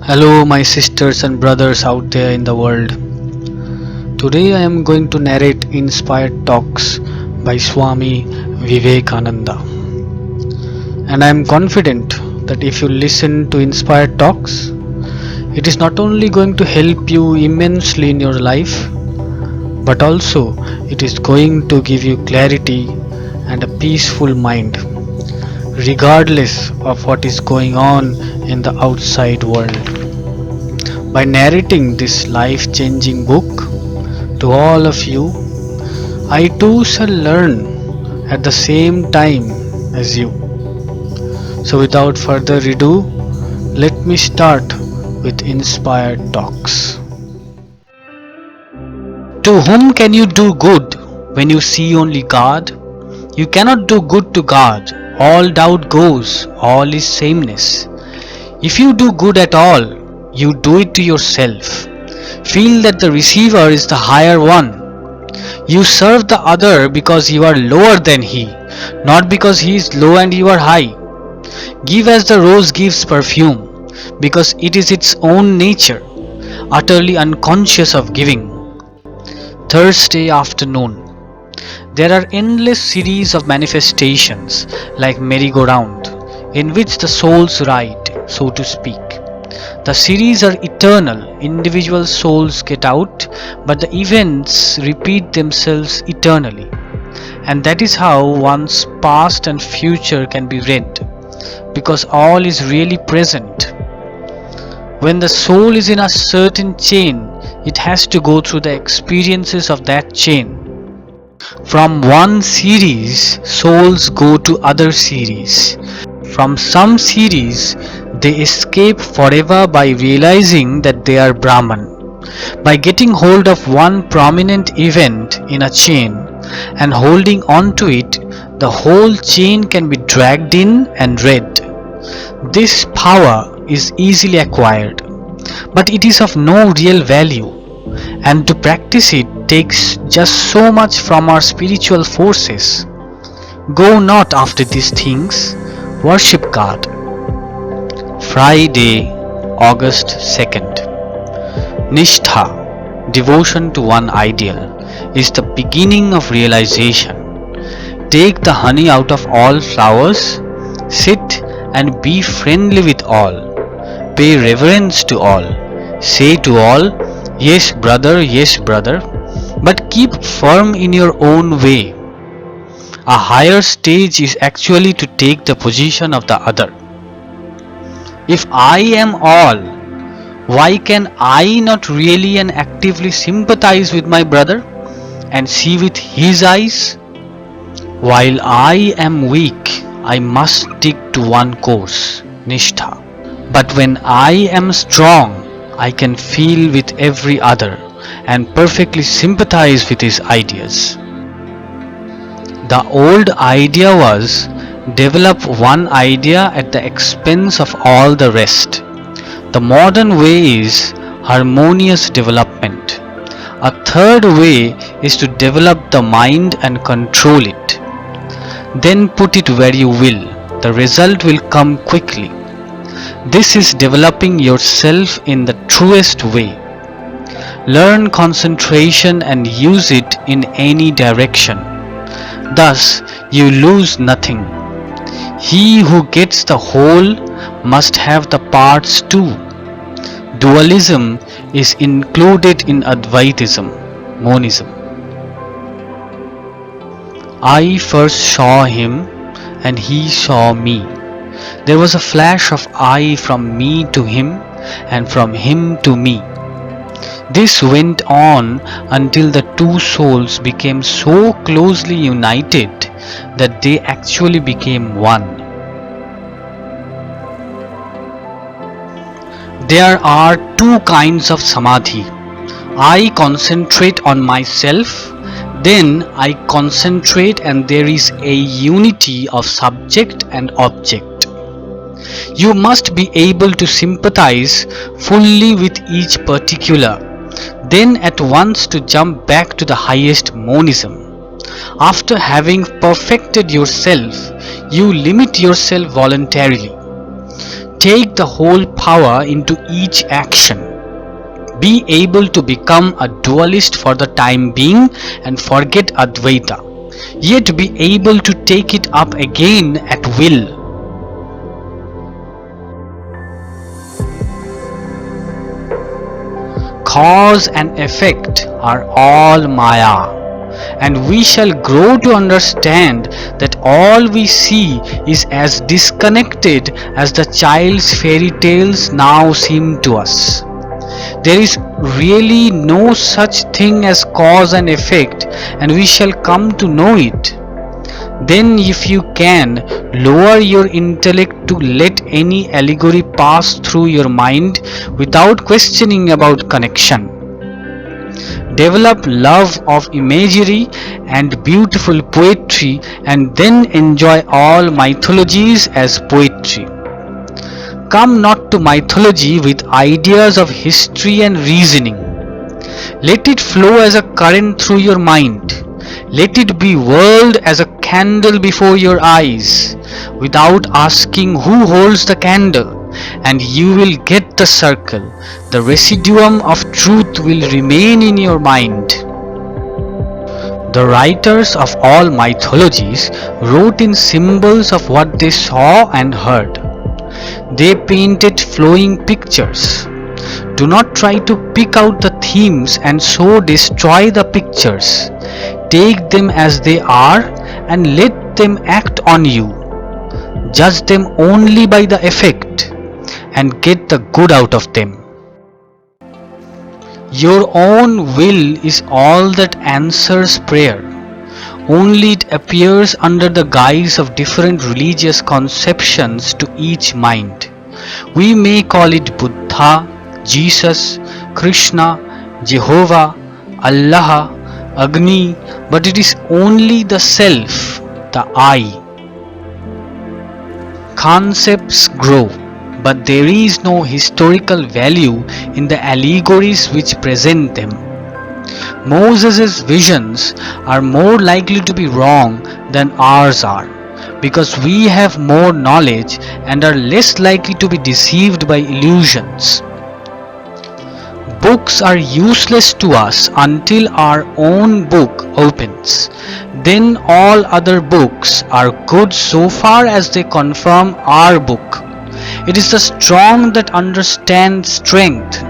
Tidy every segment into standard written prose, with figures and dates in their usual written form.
Hello, my sisters and brothers out there in the world. Today I am going to narrate inspired talks by Swami Vivekananda. And I am confident that if you listen to inspired talks, it is not only going to help you immensely in your life, but also it is going to give you clarity and a peaceful mind, regardless of what is going on in the outside world. By narrating this life changing book to all of you, I too shall learn at the same time as you. So, without further ado, let me start with inspired talks. To whom can you do good when you see only God? You cannot do good to God. All doubt goes, all is sameness. If you do good at all, you do it to yourself. Feel that the receiver is the higher one. You serve the other because you are lower than he, not because he is low and you are high. Give as the rose gives perfume, because it is its own nature, utterly unconscious of giving. Thursday afternoon. There are endless series of manifestations like merry-go-round, in which the souls ride, so to speak. The series are eternal, individual souls get out, but the events repeat themselves eternally. And that is how one's past and future can be read, because all is really present. When the soul is in a certain chain, it has to go through the experiences of that chain. From one series, souls go to other series. From some series, they escape forever by realizing that they are Brahman. By getting hold of one prominent event in a chain and holding on to it, the whole chain can be dragged in and read. This power is easily acquired, but it is of no real value, and to practice it takes just so much from our spiritual forces. Go not after these things, worship God. Friday, August 2nd. Nishtha, devotion to one ideal, is the beginning of realization. Take the honey out of all flowers, sit and be friendly with all, pay reverence to all, say to all, yes brother, but keep firm in your own way. A higher stage is actually to take the position of the other. If I am all, why can I not really and actively sympathize with my brother and see with his eyes? While I am weak, I must stick to one course, Nishtha. But when I am strong, I can feel with every other and perfectly sympathize with his ideas. The old idea was develop one idea at the expense of all the rest. The modern way is harmonious development. A third way is to develop the mind and control it. Then put it where you will. The result will come quickly. This is developing yourself in the truest way. Learn concentration and use it in any direction. Thus, you lose nothing. He who gets the whole must have the parts too. Dualism is included in Advaitism, monism. I first saw him and he saw me. There was a flash of I from me to him and from him to me. This went on until the two souls became so closely united that they actually became one. There are two kinds of samadhi. I concentrate on myself, then I concentrate and there is a unity of subject and object. You must be able to sympathize fully with each particular, then at once to jump back to the highest monism. After having perfected yourself, you limit yourself voluntarily. take the whole power into each action. Be able to become a dualist for the time being and forget Advaita, yet be able to take it up again at will. Cause and effect are all Maya, and we shall grow to understand that all we see is as disconnected as the child's fairy tales now seem to us. There is really no such thing as cause and effect, and we shall come to know it. Then, if you can, lower your intellect to let any allegory pass through your mind without questioning about connection. Develop love of imagery and beautiful poetry, and then enjoy all mythologies as poetry. Come not to mythology with ideas of history and reasoning. Let it flow as a current through your mind. Let it be whirled as a candle before your eyes, without asking who holds the candle, and you will get the circle. The residuum of truth will remain in your mind. The writers of all mythologies wrote in symbols of what they saw and heard. They painted flowing pictures. Do not try to pick out the themes and so destroy the pictures. Take them as they are and let them act on you. Judge them only by the effect and get the good out of them. Your own will is all that answers prayer. Only it appears under the guise of different religious conceptions to each mind. We may call it Buddha, Jesus, Krishna, Jehovah, Allah, Agni, but it is only the self, the I. Concepts grow, but there is no historical value in the allegories which present them. Moses' visions are more likely to be wrong than ours are, because we have more knowledge and are less likely to be deceived by illusions. Books are useless to us until our own book opens. Then all other books are good so far as they confirm our book. It is the strong that understand strength.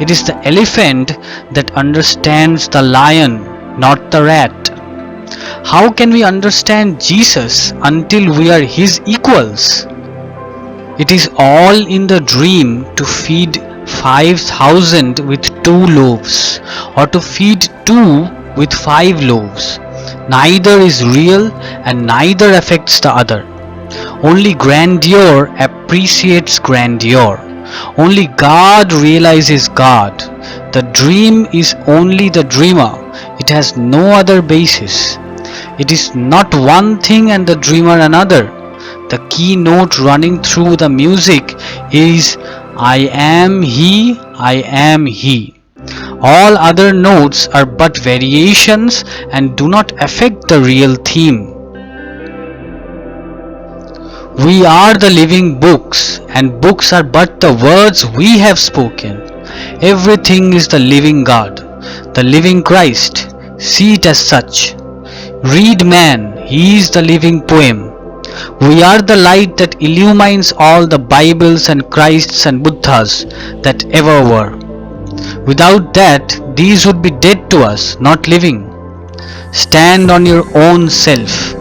It is the elephant that understands the lion, not the rat. How can we understand Jesus until we are his equals? It is all in the dream to feed 5,000 with 2 loaves, or to feed 2 with 5 loaves. Neither is real and neither affects the other. Only grandeur appreciates grandeur. Only God realizes God. The dream is only the dreamer. It has no other basis. It is not one thing and the dreamer another. The key note running through the music is I am he, I am he. All other notes are but variations and do not affect the real theme. We are the living books, and books are but the words we have spoken. Everything is the living God, the living Christ. See it as such. Read man, he is the living poem. We are the light that illumines all the Bibles and Christs and Buddhas that ever were. Without that, these would be dead to us, not living. Stand on your own self.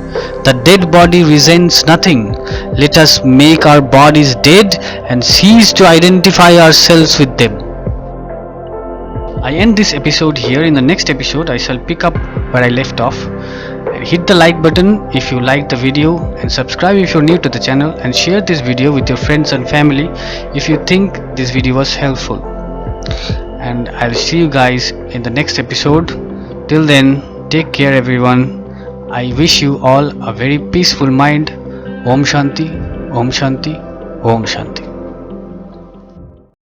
The dead body resents nothing. Let us make our bodies dead and cease to identify ourselves with them. I end this episode here. In the next episode, I shall pick up where I left off. Hit the like button if you liked the video, and subscribe if you're new to the channel, and share this video with your friends and family if you think this video was helpful. And I'll see you guys in the next episode. Till then, take care everyone. I wish you all a very peaceful mind. Om Shanti, Om Shanti, Om Shanti.